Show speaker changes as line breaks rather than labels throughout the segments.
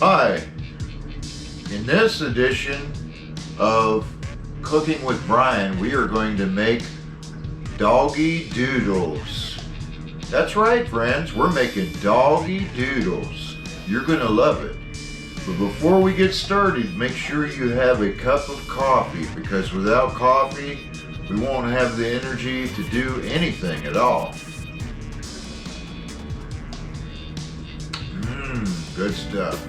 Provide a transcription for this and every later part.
Hi, in this edition of Cooking with Brian, we are going to make Doggie Doodles. That's right, friends, we're making Doggie Doodles. You're going to love it. But before we get started, make sure you have a cup of coffee, because without coffee, we won't have the energy to do anything at all. Good stuff.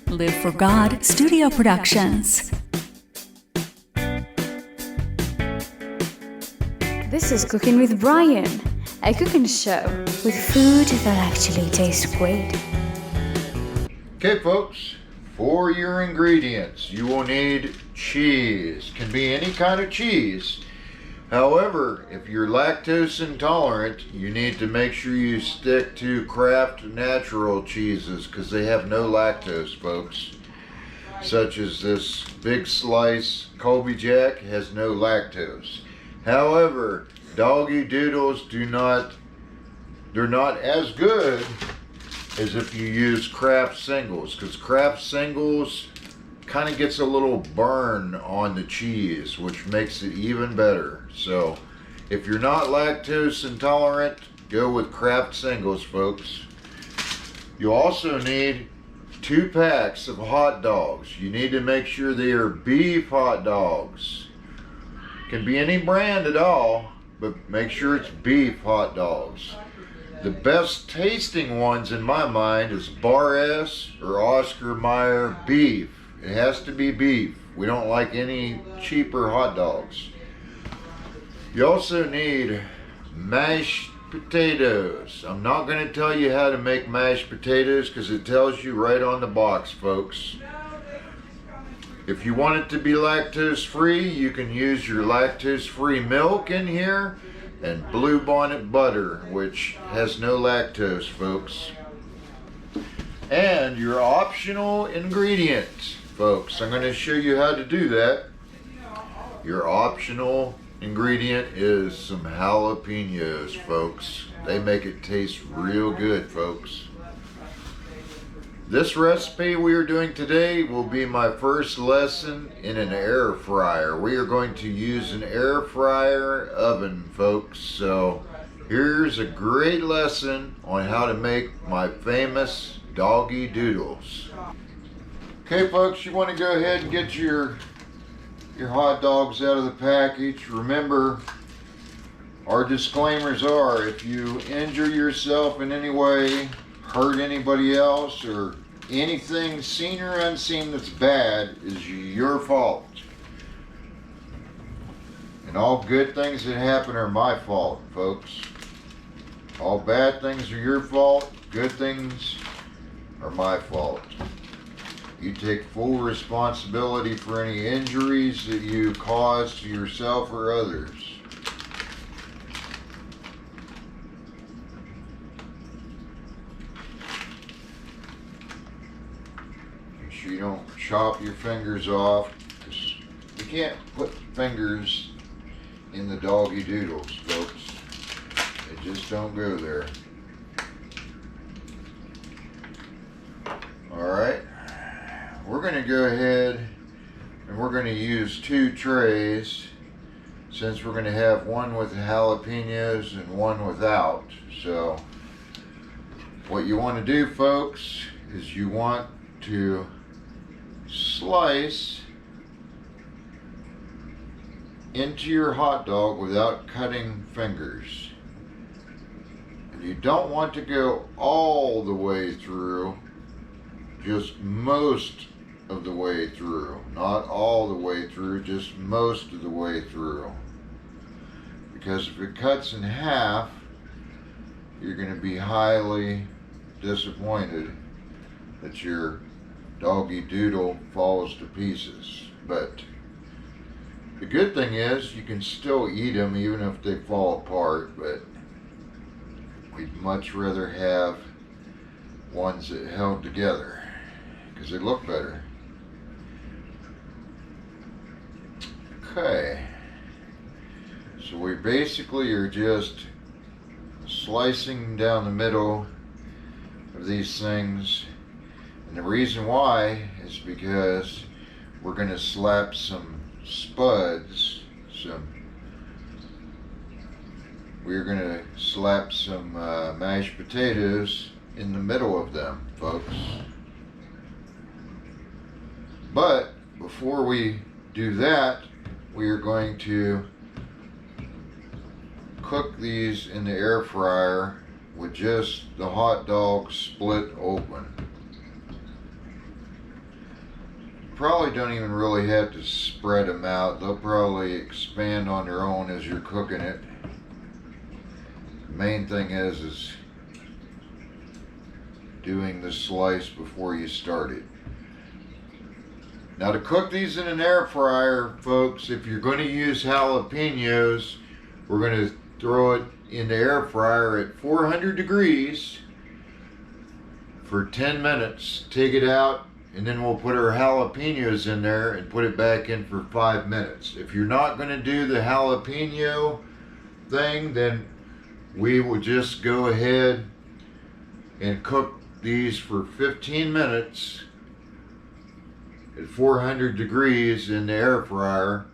Live for God Studio Productions.
This is Cooking with Brian, a cooking show with food that actually tastes great.
Okay, folks, for your ingredients, you will need cheese. Can be any kind of cheese. However, if you're lactose intolerant, you need to make sure you stick to Kraft natural cheeses because they have no lactose, folks. Such as this big slice Colby Jack has no lactose. However, Doggie Doodles they're not as good as if you use Kraft singles, because Kraft singles kind of gets a little burn on the cheese, which makes it even better. So if you're not lactose intolerant, go with Kraft singles, folks. You also need 2 packs of hot dogs. You need to make sure they are beef hot dogs. Can be any brand at all, but make sure it's beef hot dogs. The best tasting ones in my mind is Bar S or Oscar Mayer beef. It has to be beef. We don't like any cheaper hot dogs. You also need mashed potatoes. I'm not going to tell you how to make mashed potatoes because it tells you right on the box, folks. If you want it to be lactose free, you can use your lactose free milk in here and Bluebonnet butter, which has no lactose, folks. And your optional ingredients, folks, I'm going to show you how to do that. Your optional ingredient is some jalapenos, folks. They make it taste real good, folks. This recipe we are doing today will be my first lesson in an air fryer. We are going to use an air fryer oven, folks. So here's a great lesson on how to make my famous Doggie Doodles. Okay, folks, you want to go ahead and get your hot dogs out of the package. Remember, our disclaimers are, if you injure yourself in any way, hurt anybody else, or anything seen or unseen that's bad, is your fault. And all good things that happen are my fault, folks. All bad things are your fault. Good things are my fault. You take full responsibility for any injuries that you cause to yourself or others. Make sure you don't chop your fingers off, because you can't put fingers in the Doggie Doodles, folks. They just don't go there. Alright. We're going to go ahead and we're going to use 2 trays, since we're going to have one with jalapenos and one without. So what you want to do, folks, is you want to slice into your hot dog without cutting fingers. And you don't want to go all the way through, just most of the way through. Not all the way through, just most of the way through. Because if it cuts in half, you're going to be highly disappointed that your Doggie Doodle falls to pieces. But the good thing is you can still eat them even if they fall apart, but we'd much rather have ones that held together because they look better. Okay, so we basically are just slicing down the middle of these things And the reason why is because we're going to slap some spuds, we're going to slap some mashed potatoes in the middle of them, folks. But before we do that, we are going to cook these in the air fryer with just the hot dog split open. Probably don't even really have to spread them out. They'll probably expand on their own as you're cooking it. The main thing is doing the slice before you start it. Now, to cook these in an air fryer, folks, if you're going to use jalapenos, we're going to throw it in the air fryer at 400 degrees for 10 minutes. Take it out, and then we'll put our jalapenos in there and put it back in for 5 minutes. If you're not going to do the jalapeno thing, then we will just go ahead and cook these for 15 minutes at 400 degrees in the air fryer.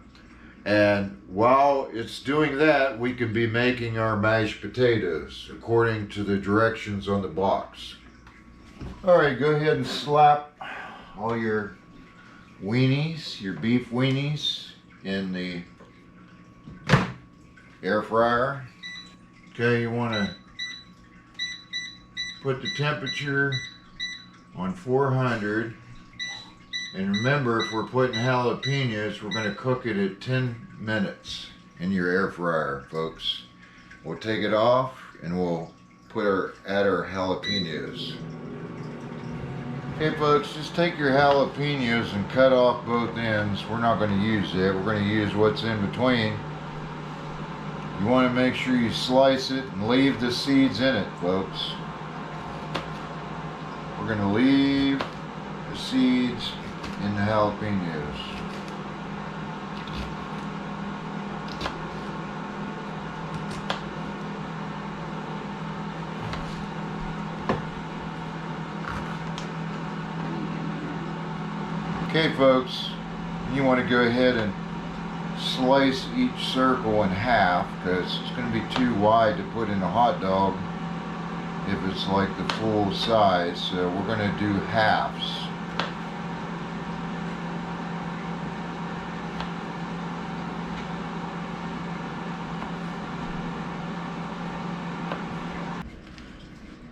And while it's doing that, we can be making our mashed potatoes according to the directions on the box. All right, go ahead and slap all your weenies, your beef weenies, in the air fryer. Okay, you want to put the temperature on 400. And remember, if we're putting jalapenos, we're going to cook it at 10 minutes in your air fryer, folks. We'll take it off and we'll add our jalapenos. Okay, folks, just take your jalapenos and cut off both ends. We're not going to use that. We're going to use what's in between. You want to make sure you slice it and leave the seeds in it, folks. We're going to leave the seeds in the jalapenos. Okay, folks, you want to go ahead and slice each circle in half, because it's going to be too wide to put in a hot dog if it's like the full size. So we're going to do halves.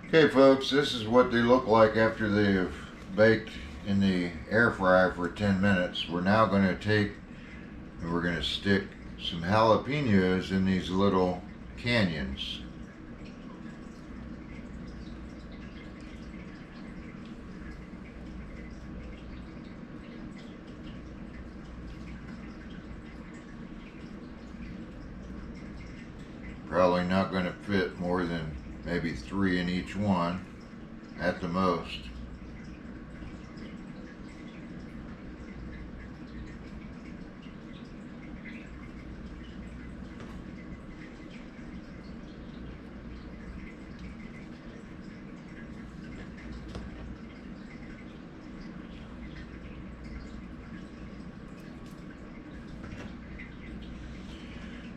Okay, folks, this is what they look like after they have baked in the air fryer for 10 minutes. We're now going to take and we're going to stick some jalapenos in these little canyons. Probably not going to fit more than maybe 3 in each one at the most.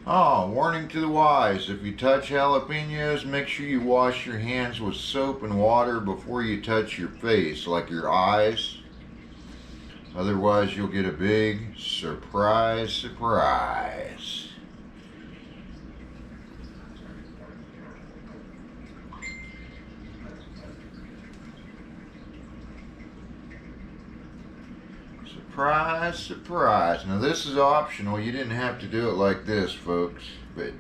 Oh, warning to the wise, if you touch jalapenos, make sure you wash your hands with soap and water before you touch your face, like your eyes. Otherwise, you'll get a big surprise, surprise. Surprise, surprise. Now this is optional. You didn't have to do it like this, folks, but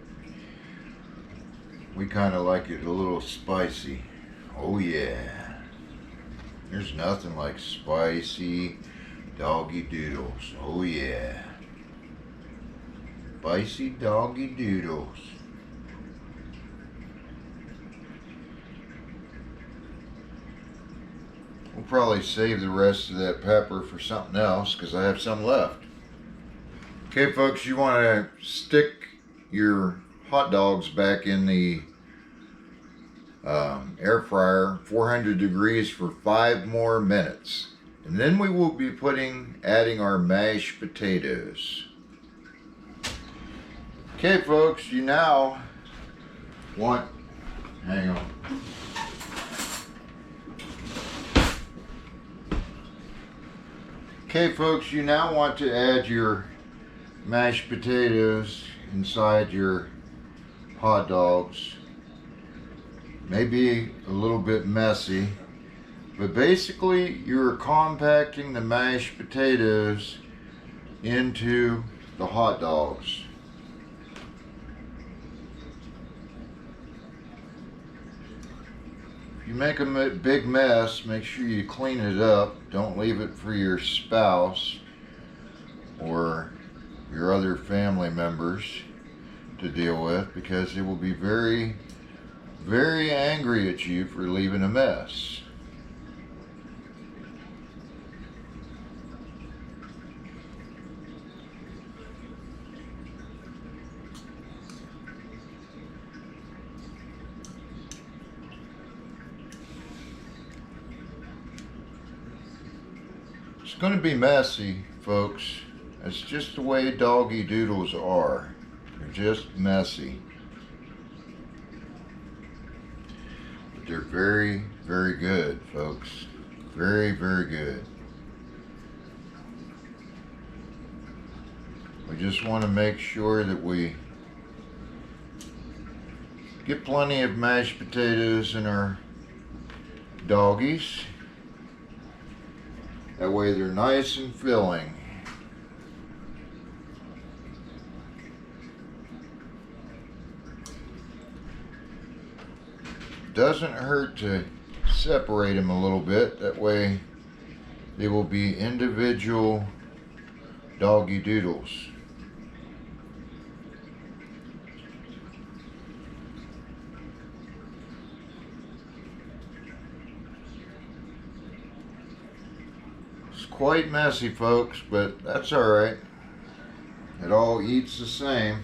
we kind of like it a little spicy. Oh yeah. There's nothing like spicy Doggie Doodles. Oh yeah. Spicy Doggie Doodles. We'll probably save the rest of that pepper for something else because I have some left. Okay, folks, you want to stick your hot dogs back in the air fryer, 400 degrees for 5 more minutes. And then we will be adding our mashed potatoes. Okay folks, you now want, hang on. Okay folks, you now want to add your mashed potatoes inside your hot dogs. Maybe a little bit messy, but basically you're compacting the mashed potatoes into the hot dogs. If you make a big mess, make sure you clean it up. Don't leave it for your spouse or your other family members to deal with, because they will be very angry at you for leaving a mess. It's going to be messy, folks. It's just the way Doggie Doodles are. They're just messy. They're very good, folks. Very good. We just want to make sure that we get plenty of mashed potatoes in our doggies. That way they're nice and filling. Doesn't hurt to separate them a little bit. That way they will be individual Doggie Doodles. It's quite messy, folks, but that's alright. It all eats the same.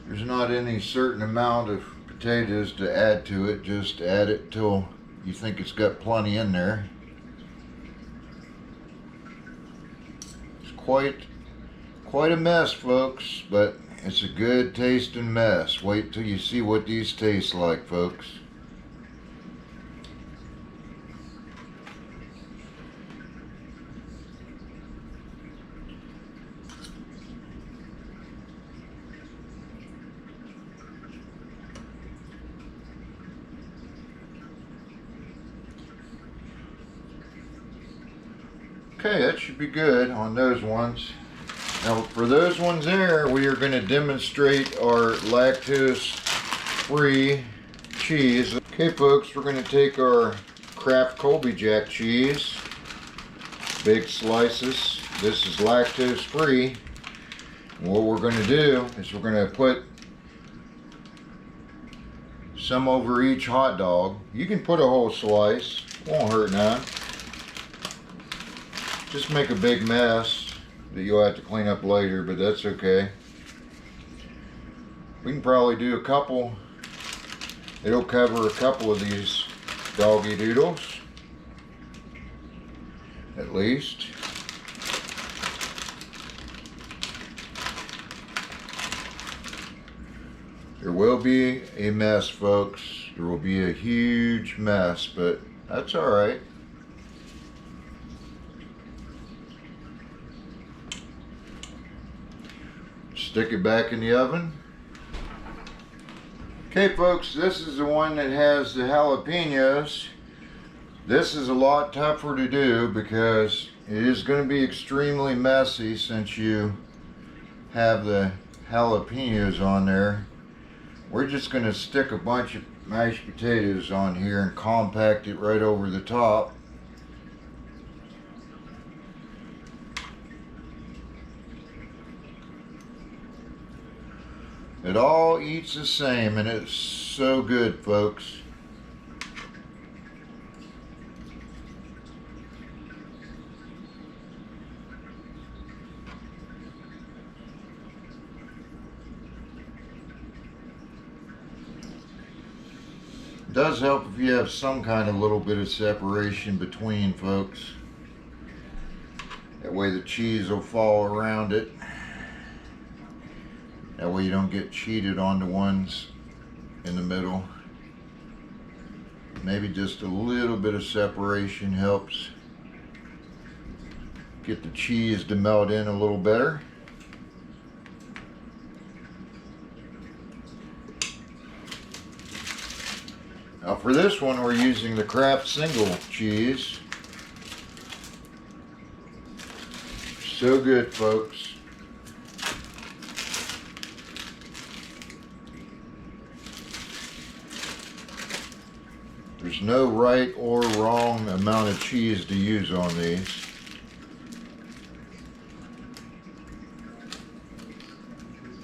There's not any certain amount of potatoes to add to it. Just add it till you think it's got plenty in there. It's quite a mess, folks, but it's a good tasting mess. Wait till you see what these taste like, folks. Okay, that should be good on those ones. Now for those ones there, we are going to demonstrate our lactose-free cheese. Okay folks, we're going to take our Kraft Colby Jack cheese, big slices. This is lactose-free. What we're going to do is we're going to put some over each hot dog. You can put a whole slice, won't hurt none. Just make a big mess that you'll have to clean up later, but that's okay. We can probably do a couple. It'll cover a couple of these Doggie Doodles, at least. There will be a mess, folks. There will be a huge mess, but that's all right. Stick it back in the oven. Okay folks, this is the one that has the jalapenos. This is a lot tougher to do because it is going to be extremely messy since you have the jalapenos on there. We're just going to stick a bunch of mashed potatoes on here and compact it right over the top. It all eats the same, and it's so good, folks. does help if you have some kind of little bit of separation between, folks. That way the cheese will fall around it. That way you don't get cheated on the ones in the middle. Maybe just a little bit of separation helps get the cheese to melt in a little better. Now for this one, we're using the Kraft single cheese. So good, folks. There's no right or wrong amount of cheese to use on these.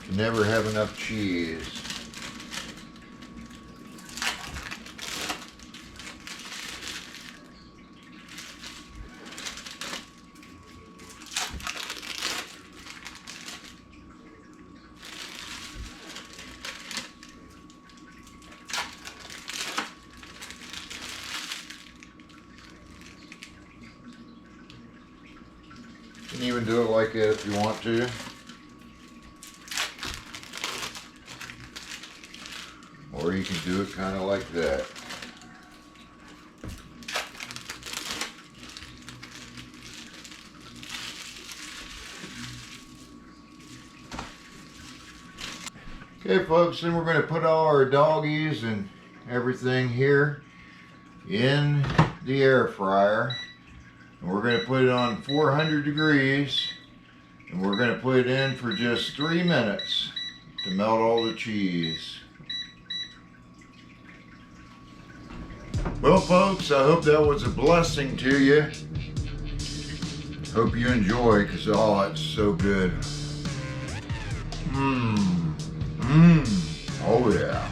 You never have enough cheese. You can even do it like that if you want to. Or you can do it kind of like that. Okay, folks, then we're going to put all our doggies and everything here in the air fryer. And we're going to put it on 400 degrees, and we're going to put it in for just 3 minutes to melt all the cheese. Well, folks, I hope that was a blessing to you. Hope you enjoy, because oh, it's so good. Oh yeah.